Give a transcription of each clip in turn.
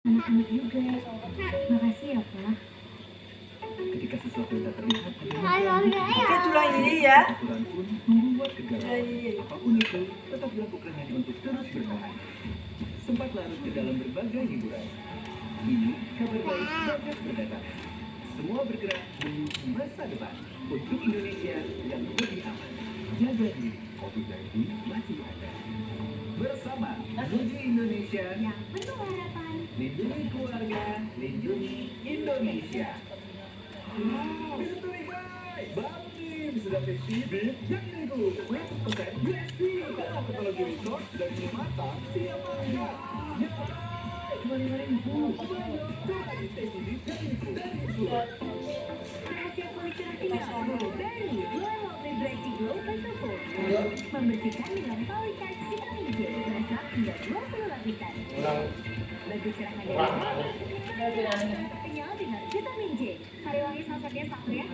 anak-anak juga. Makasih ya, Pak. Ketika sesuatu yang tak terlihat Itulah ini ya. aturan pun membuat kegalauan. Apapun itu, tetap dilakukan hanya untuk terus bertahan. Sempat larut ke dalam berbagai hiburan. Ini kabar baik bagas berdatang. Semua bergerak menuju masa depan untuk Indonesia yang lebih aman. Jaga diri, COVID-19 masih ada. Bersama menuju Indonesia Yang penuh harapan. lindungi keluarga, lindungi Indonesia. Mystery Guys, baru nih sudah fiksi beef yang minggu 100% USP karena teknologi resort dan ini matang siap makan. Ya, cuma 5.000. Coba di Tasty Beef yang minggu dari Glow. Rahasia kulit cerah tinggal dari Glow Vibrasi Glow Pesuko. Membersihkan dengan polycard vitamin J. Meresap hingga 20 lapisan. Bagi cerah dari kenyal dengan vitamin J. Sariwangi salah satunya satu ya.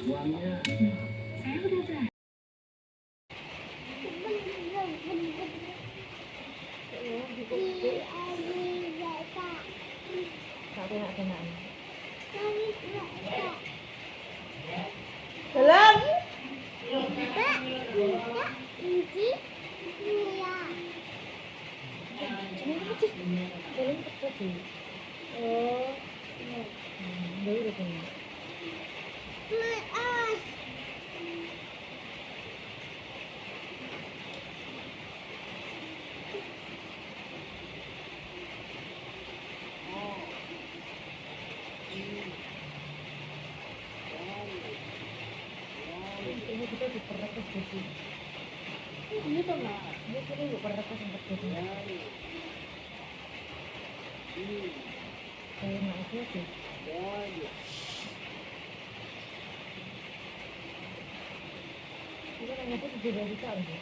Uangnya Saya udah berani. Dalam. Ini tuh nggak, dia kira gue pernah ke tempat gitu. Kayak nggak sih sih. Kita nanya tuh juga dari tahun ya.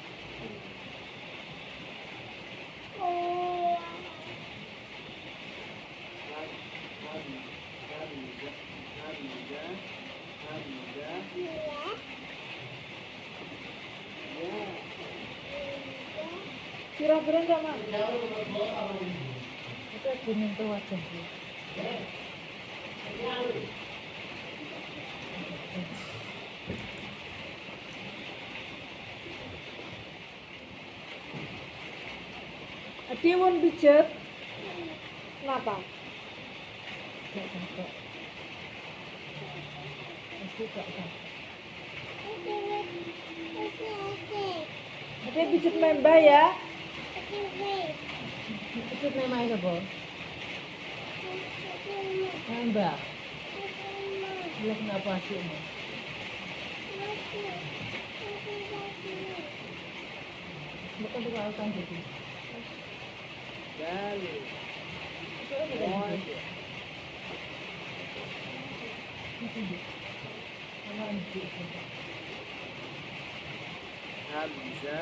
Kira-kira nggak mah? Itu kuning tuh wajah sih. Dia mau pijat. Kenapa? Nggak capek. Pasti nggak capek. Dia pijat membah ya. Pijat membah itu boh. Membah. Belum kenapa sih ini? Bukan dilakukan jadi. Dale. Hamza.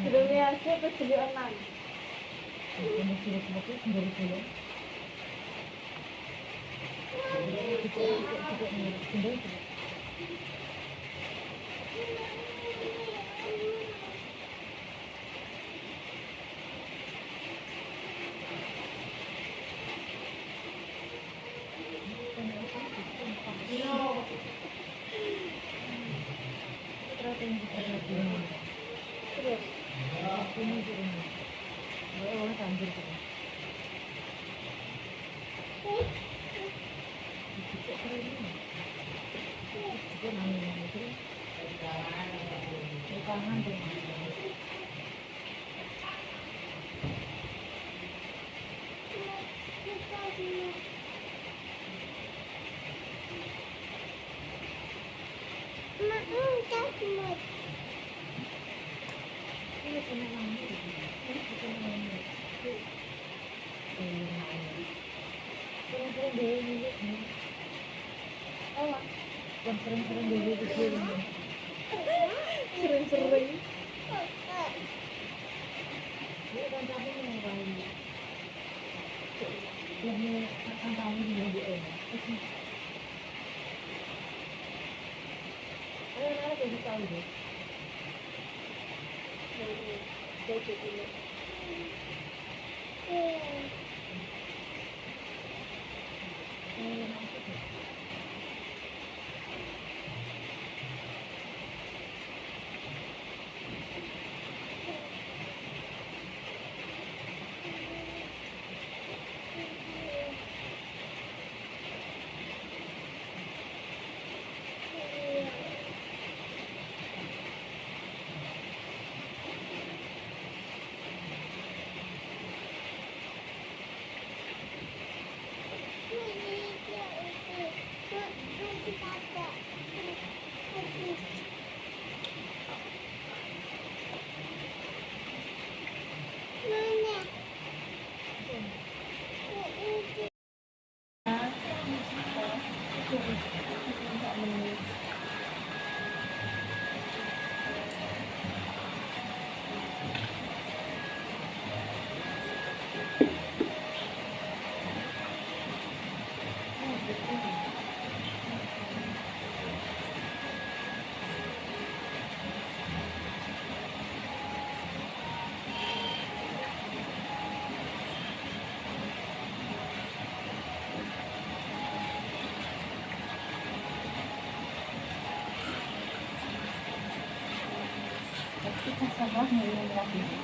Sebelumnya aku beli online. Kamu suruh aku dari dulu. Terus, ini di rumah. Orang tanjir gitu. sering-sering dulu kecil. Sering-sering. Dia kan tapi mengurangi. Dia akan tahu dia dia. Ayo jadi tahu deh. Kita sabar nih lagi.